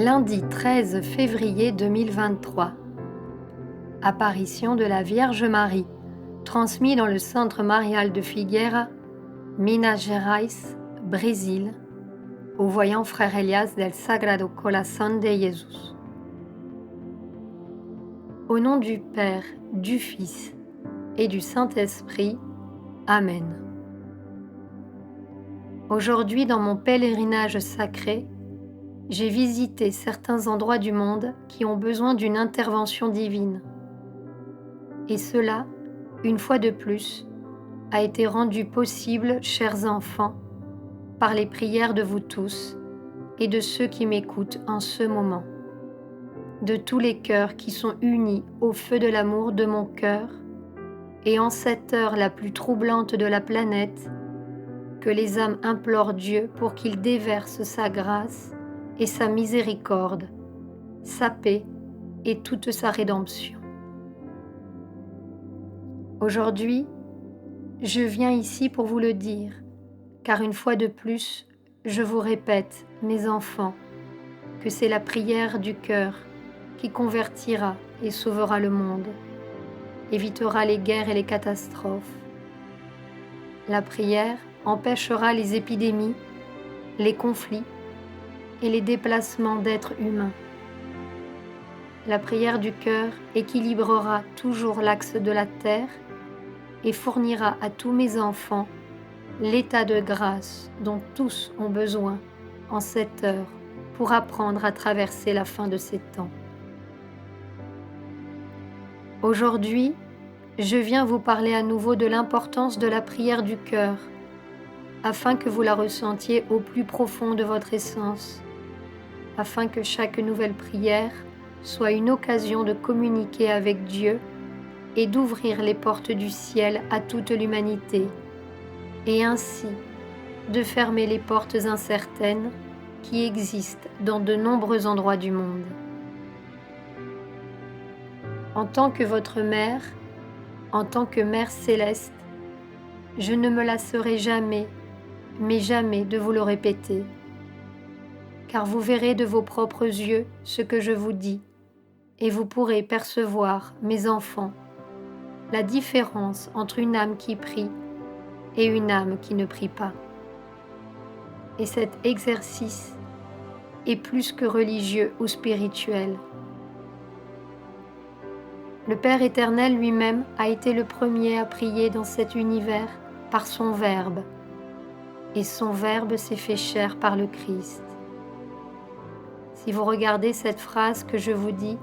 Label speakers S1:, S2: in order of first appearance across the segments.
S1: Lundi 13 février 2023. Apparition de la Vierge Marie, transmis dans le Centre Marial de Figueira, Minas Gerais, Brésil, au voyant Frère Elias del Sagrado Corazón de Jesús. Au nom du Père, du Fils et du Saint-Esprit. Amen. Aujourd'hui, dans mon pèlerinage sacré, j'ai visité certains endroits du monde qui ont besoin d'une intervention divine. Et cela, une fois de plus, a été rendu possible, chers enfants, par les prières de vous tous et de ceux qui m'écoutent en ce moment, de tous les cœurs qui sont unis au feu de l'amour de mon cœur, et en cette heure la plus troublante de la planète, que les âmes implorent Dieu pour qu'il déverse sa grâce et sa miséricorde, sa paix et toute sa rédemption. Aujourd'hui, je viens ici pour vous le dire, car une fois de plus, je vous répète, mes enfants, que c'est la prière du cœur qui convertira et sauvera le monde, évitera les guerres et les catastrophes. La prière empêchera les épidémies, les conflits et les déplacements d'êtres humains. La prière du cœur équilibrera toujours l'axe de la terre et fournira à tous mes enfants l'état de grâce dont tous ont besoin en cette heure pour apprendre à traverser la fin de ces temps. Aujourd'hui, je viens vous parler à nouveau de l'importance de la prière du cœur, afin que vous la ressentiez au plus profond de votre essence, afin que chaque nouvelle prière soit une occasion de communiquer avec Dieu et d'ouvrir les portes du ciel à toute l'humanité, et ainsi de fermer les portes incertaines qui existent dans de nombreux endroits du monde. En tant que votre mère, en tant que Mère céleste, je ne me lasserai jamais, mais jamais de vous le répéter, car vous verrez de vos propres yeux ce que je vous dis, et vous pourrez percevoir, mes enfants, la différence entre une âme qui prie et une âme qui ne prie pas. Et cet exercice est plus que religieux ou spirituel. Le Père éternel lui-même a été le premier à prier dans cet univers par son Verbe, et son Verbe s'est fait chair par le Christ. Si vous regardez cette phrase que je vous dis,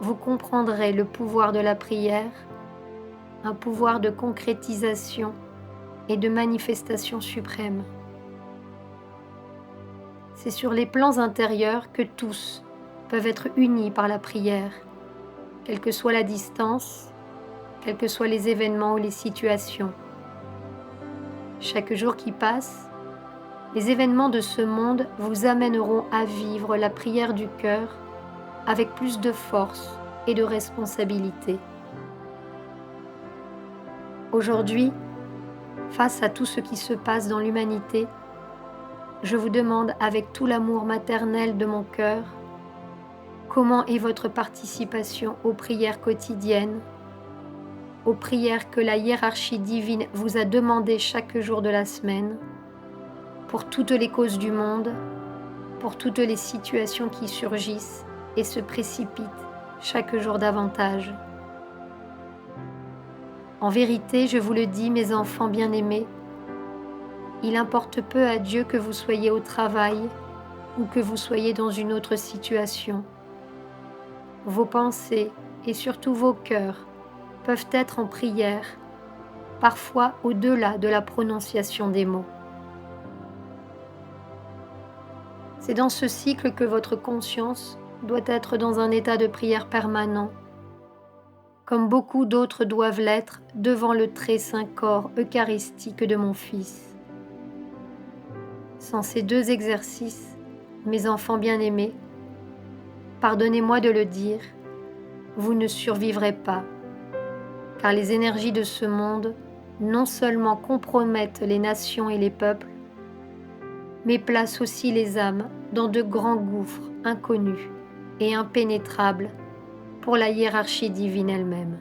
S1: vous comprendrez le pouvoir de la prière, un pouvoir de concrétisation et de manifestation suprême. C'est sur les plans intérieurs que tous peuvent être unis par la prière, quelle que soit la distance, quels que soient les événements ou les situations. Chaque jour qui passe, les événements de ce monde vous amèneront à vivre la prière du cœur avec plus de force et de responsabilité. Aujourd'hui, face à tout ce qui se passe dans l'humanité, je vous demande avec tout l'amour maternel de mon cœur, comment est votre participation aux prières quotidiennes, aux prières que la hiérarchie divine vous a demandées chaque jour de la semaine, pour toutes les causes du monde, pour toutes les situations qui surgissent et se précipitent chaque jour davantage. En vérité, je vous le dis, mes enfants bien-aimés, il importe peu à Dieu que vous soyez au travail ou que vous soyez dans une autre situation. Vos pensées et surtout vos cœurs peuvent être en prière, parfois au-delà de la prononciation des mots. C'est dans ce cycle que votre conscience doit être dans un état de prière permanent, comme beaucoup d'autres doivent l'être devant le très saint corps eucharistique de mon Fils. Sans ces deux exercices, mes enfants bien-aimés, pardonnez-moi de le dire, vous ne survivrez pas, car les énergies de ce monde non seulement compromettent les nations et les peuples, mais place aussi les âmes dans de grands gouffres inconnus et impénétrables pour la hiérarchie divine elle-même.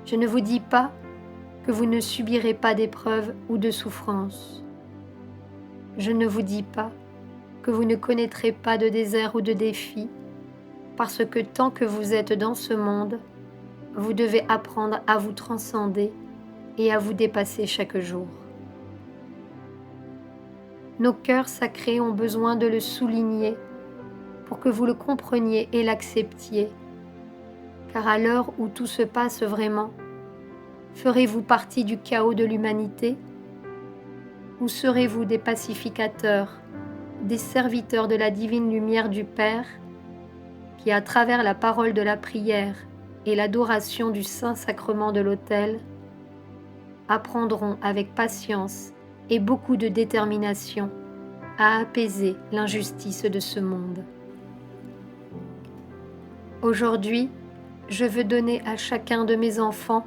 S1: Je ne vous dis pas que vous ne subirez pas d'épreuves ou de souffrances. Je ne vous dis pas que vous ne connaîtrez pas de désert ou de défis, parce que tant que vous êtes dans ce monde, vous devez apprendre à vous transcender et à vous dépasser chaque jour. Nos cœurs sacrés ont besoin de le souligner pour que vous le compreniez et l'acceptiez, car à l'heure où tout se passe vraiment, ferez-vous partie du chaos de l'humanité ou serez-vous des pacificateurs, des serviteurs de la divine lumière du Père qui, à travers la parole de la prière et l'adoration du Saint-Sacrement de l'autel, apprendront avec patience et beaucoup de détermination à apaiser l'injustice de ce monde. Aujourd'hui, je veux donner à chacun de mes enfants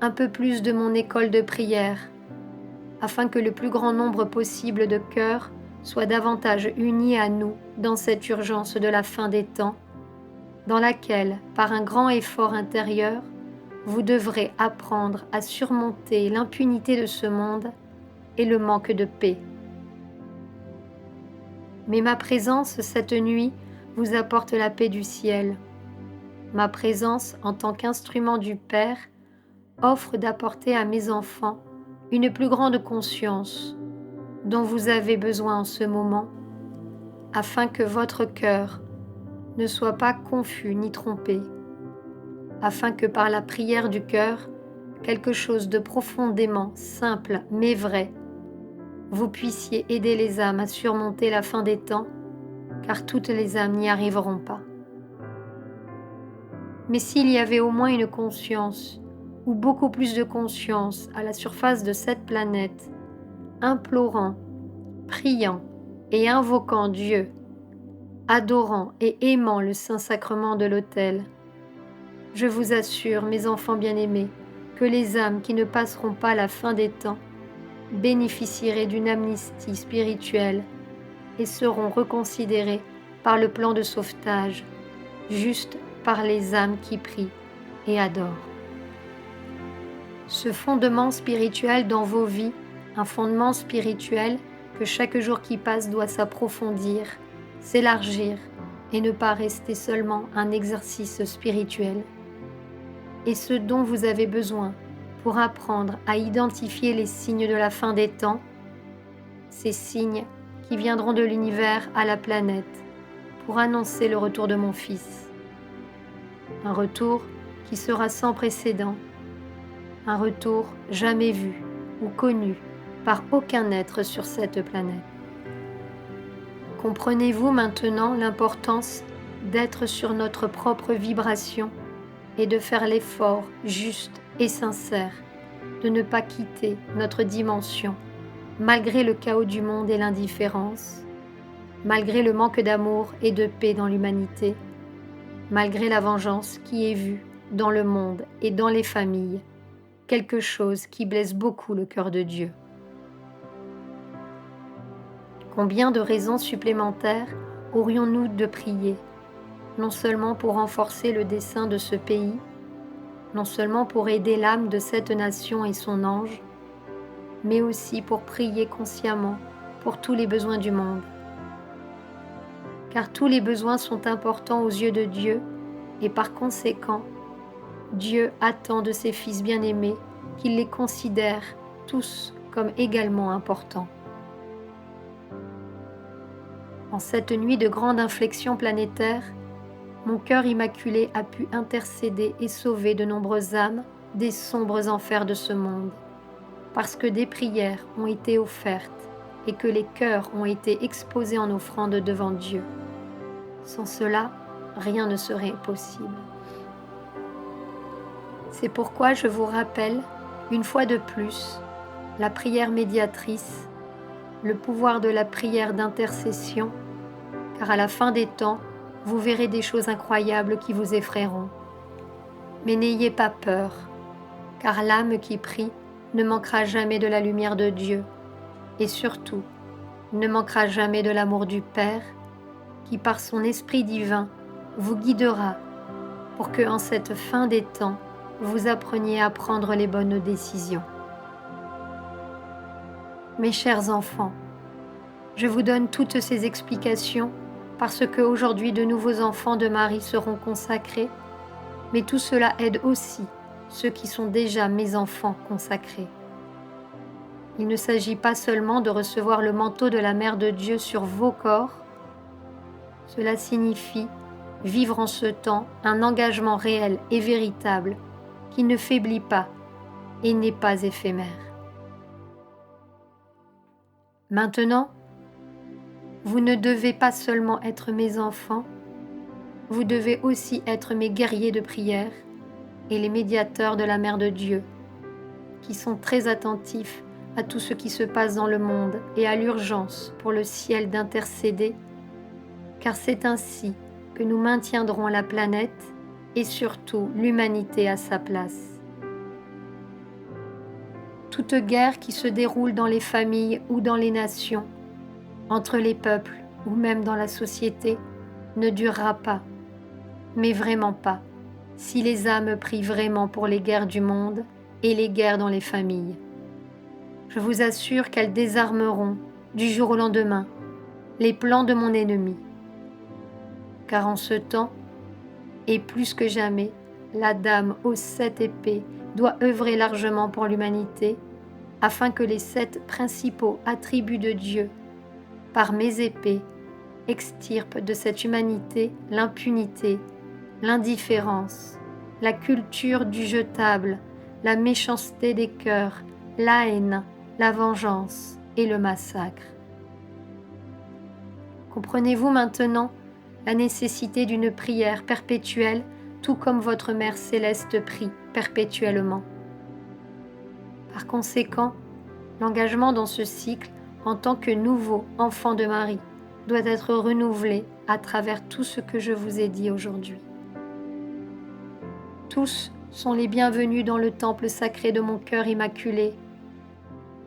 S1: un peu plus de mon école de prière, afin que le plus grand nombre possible de cœurs soient davantage unis à nous dans cette urgence de la fin des temps, dans laquelle, par un grand effort intérieur, vous devrez apprendre à surmonter l'impunité de ce monde et le manque de paix. Mais ma présence cette nuit vous apporte la paix du ciel. Ma présence en tant qu'instrument du Père offre d'apporter à mes enfants une plus grande conscience dont vous avez besoin en ce moment, afin que votre cœur ne soit pas confus ni trompé, afin que par la prière du cœur, quelque chose de profondément simple mais vrai, vous puissiez aider les âmes à surmonter la fin des temps, car toutes les âmes n'y arriveront pas. Mais s'il y avait au moins une conscience, ou beaucoup plus de conscience à la surface de cette planète, implorant, priant et invoquant Dieu, adorant et aimant le Saint-Sacrement de l'autel, je vous assure, mes enfants bien-aimés, que les âmes qui ne passeront pas la fin des temps bénéficieraient d'une amnistie spirituelle et seront reconsidérées par le plan de sauvetage, juste par les âmes qui prient et adorent. Ce fondement spirituel dans vos vies, un fondement spirituel que chaque jour qui passe doit s'approfondir, s'élargir et ne pas rester seulement un exercice spirituel, et ce dont vous avez besoin pour apprendre à identifier les signes de la fin des temps, ces signes qui viendront de l'univers à la planète pour annoncer le retour de mon Fils. Un retour qui sera sans précédent, un retour jamais vu ou connu par aucun être sur cette planète. Comprenez-vous maintenant l'importance d'être sur notre propre vibration et de faire l'effort juste et sincère de ne pas quitter notre dimension, malgré le chaos du monde et l'indifférence, malgré le manque d'amour et de paix dans l'humanité, malgré la vengeance qui est vue dans le monde et dans les familles, quelque chose qui blesse beaucoup le cœur de Dieu. Combien de raisons supplémentaires aurions-nous de prier, non seulement pour renforcer le dessein de ce pays, non seulement pour aider l'âme de cette nation et son ange, mais aussi pour prier consciemment pour tous les besoins du monde. Car tous les besoins sont importants aux yeux de Dieu et par conséquent, Dieu attend de ses fils bien-aimés qu'il les considère tous comme également importants. En cette nuit de grande inflexion planétaire, mon cœur immaculé a pu intercéder et sauver de nombreuses âmes des sombres enfers de ce monde, parce que des prières ont été offertes et que les cœurs ont été exposés en offrande devant Dieu. Sans cela, rien ne serait possible. C'est pourquoi je vous rappelle, une fois de plus, la prière médiatrice, le pouvoir de la prière d'intercession, car à la fin des temps, vous verrez des choses incroyables qui vous effrayeront. Mais n'ayez pas peur, car l'âme qui prie ne manquera jamais de la lumière de Dieu, et surtout, ne manquera jamais de l'amour du Père qui, par son Esprit divin, vous guidera pour que, en cette fin des temps, vous appreniez à prendre les bonnes décisions. Mes chers enfants, je vous donne toutes ces explications parce que aujourd'hui de nouveaux enfants de Marie seront consacrés, mais tout cela aide aussi ceux qui sont déjà mes enfants consacrés. Il ne s'agit pas seulement de recevoir le manteau de la Mère de Dieu sur vos corps, cela signifie vivre en ce temps un engagement réel et véritable qui ne faiblit pas et n'est pas éphémère. Maintenant, vous ne devez pas seulement être mes enfants, vous devez aussi être mes guerriers de prière et les médiateurs de la Mère de Dieu, qui sont très attentifs à tout ce qui se passe dans le monde et à l'urgence pour le ciel d'intercéder, car c'est ainsi que nous maintiendrons la planète et surtout l'humanité à sa place. Toute guerre qui se déroule dans les familles ou dans les nations, entre les peuples ou même dans la société, ne durera pas, mais vraiment pas, si les âmes prient vraiment pour les guerres du monde et les guerres dans les familles. Je vous assure qu'elles désarmeront, du jour au lendemain, les plans de mon ennemi. Car en ce temps, et plus que jamais, la Dame aux 7 épées doit œuvrer largement pour l'humanité, afin que les 7 principaux attributs de Dieu, par mes épées, extirpent de cette humanité l'impunité, l'indifférence, la culture du jetable, la méchanceté des cœurs, la haine, la vengeance et le massacre. Comprenez-vous maintenant la nécessité d'une prière perpétuelle, tout comme votre Mère céleste prie perpétuellement. Par conséquent, l'engagement dans ce cycle en tant que nouveau enfant de Marie doit être renouvelé à travers tout ce que je vous ai dit aujourd'hui. Tous sont les bienvenus dans le temple sacré de mon cœur immaculé.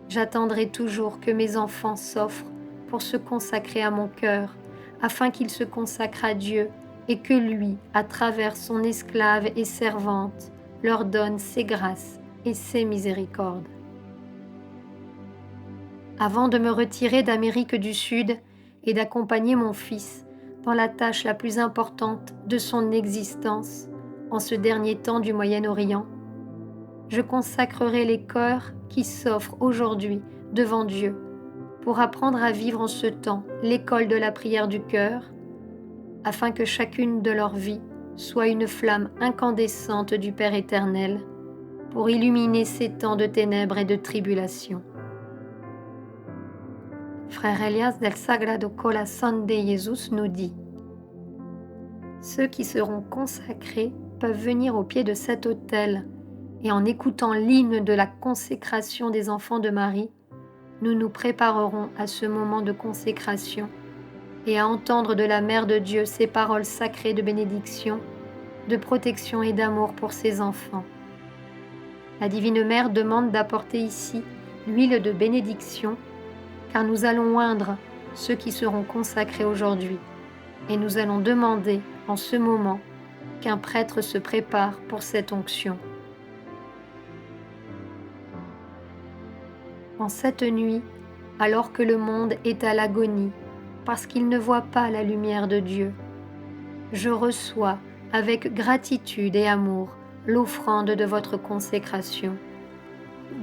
S1: J'attendrai toujours que mes enfants s'offrent pour se consacrer à mon cœur, afin qu'ils se consacrent à Dieu et que lui, à travers son esclave et servante, leur donne ses grâces et ses miséricordes. Avant de me retirer d'Amérique du Sud et d'accompagner mon fils dans la tâche la plus importante de son existence en ce dernier temps du Moyen-Orient, je consacrerai les cœurs qui s'offrent aujourd'hui devant Dieu pour apprendre à vivre en ce temps l'école de la prière du cœur, afin que chacune de leurs vies soit une flamme incandescente du Père éternel pour illuminer ces temps de ténèbres et de tribulation. Frère Elias del Sagrado Corazón de Jesús nous dit: ceux qui seront consacrés peuvent venir au pied de cet autel et en écoutant l'hymne de la consécration des enfants de Marie, nous nous préparerons à ce moment de consécration et à entendre de la Mère de Dieu ces paroles sacrées de bénédiction, de protection et d'amour pour ses enfants. La Divine Mère demande d'apporter ici l'huile de bénédiction, car nous allons oindre ceux qui seront consacrés aujourd'hui, et nous allons demander en ce moment qu'un prêtre se prépare pour cette onction. En cette nuit, alors que le monde est à l'agonie, parce qu'il ne voit pas la lumière de Dieu, je reçois avec gratitude et amour l'offrande de votre consécration.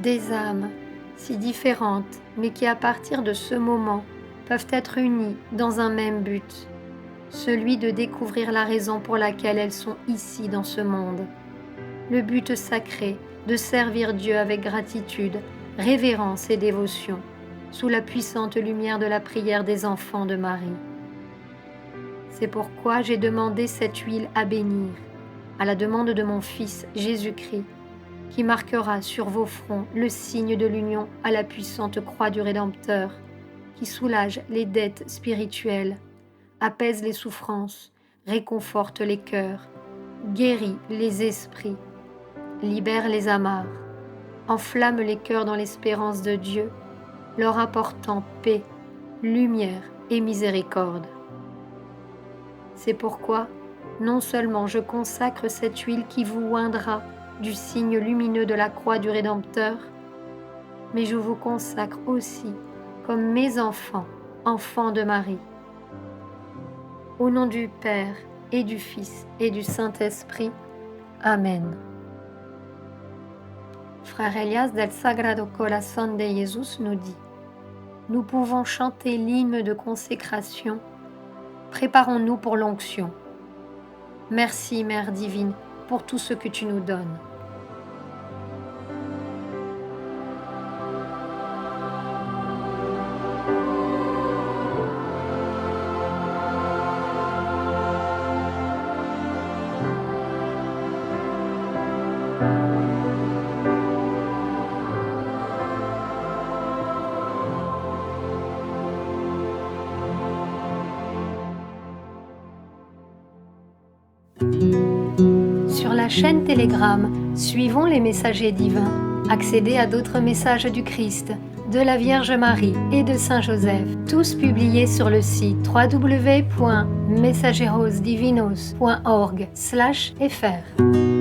S1: Des âmes si différentes, mais qui à partir de ce moment peuvent être unies dans un même but, celui de découvrir la raison pour laquelle elles sont ici dans ce monde. Le but sacré de servir Dieu avec gratitude, révérence et dévotion, sous la puissante lumière de la prière des enfants de Marie. C'est pourquoi j'ai demandé cette huile à bénir, à la demande de mon Fils Jésus-Christ, qui marquera sur vos fronts le signe de l'union à la puissante croix du Rédempteur, qui soulage les dettes spirituelles, apaise les souffrances, réconforte les cœurs, guérit les esprits, libère les amarres, enflamme les cœurs dans l'espérance de Dieu leur apportant paix, lumière et miséricorde. C'est pourquoi, non seulement je consacre cette huile qui vous oindra du signe lumineux de la croix du Rédempteur, mais je vous consacre aussi comme mes enfants, enfants de Marie. Au nom du Père et du Fils et du Saint-Esprit. Amen. Frère Elias del Sagrado Corazón de Jesús nous dit: nous pouvons chanter l'hymne de consécration. Préparons-nous pour l'onction. Merci, Mère divine, pour tout ce que tu nous donnes. Sur la chaîne Telegram, suivons les messagers divins. Accédez à d'autres messages du Christ, de la Vierge Marie et de Saint Joseph, tous publiés sur le site www.mensajerosdivinos.org/fr.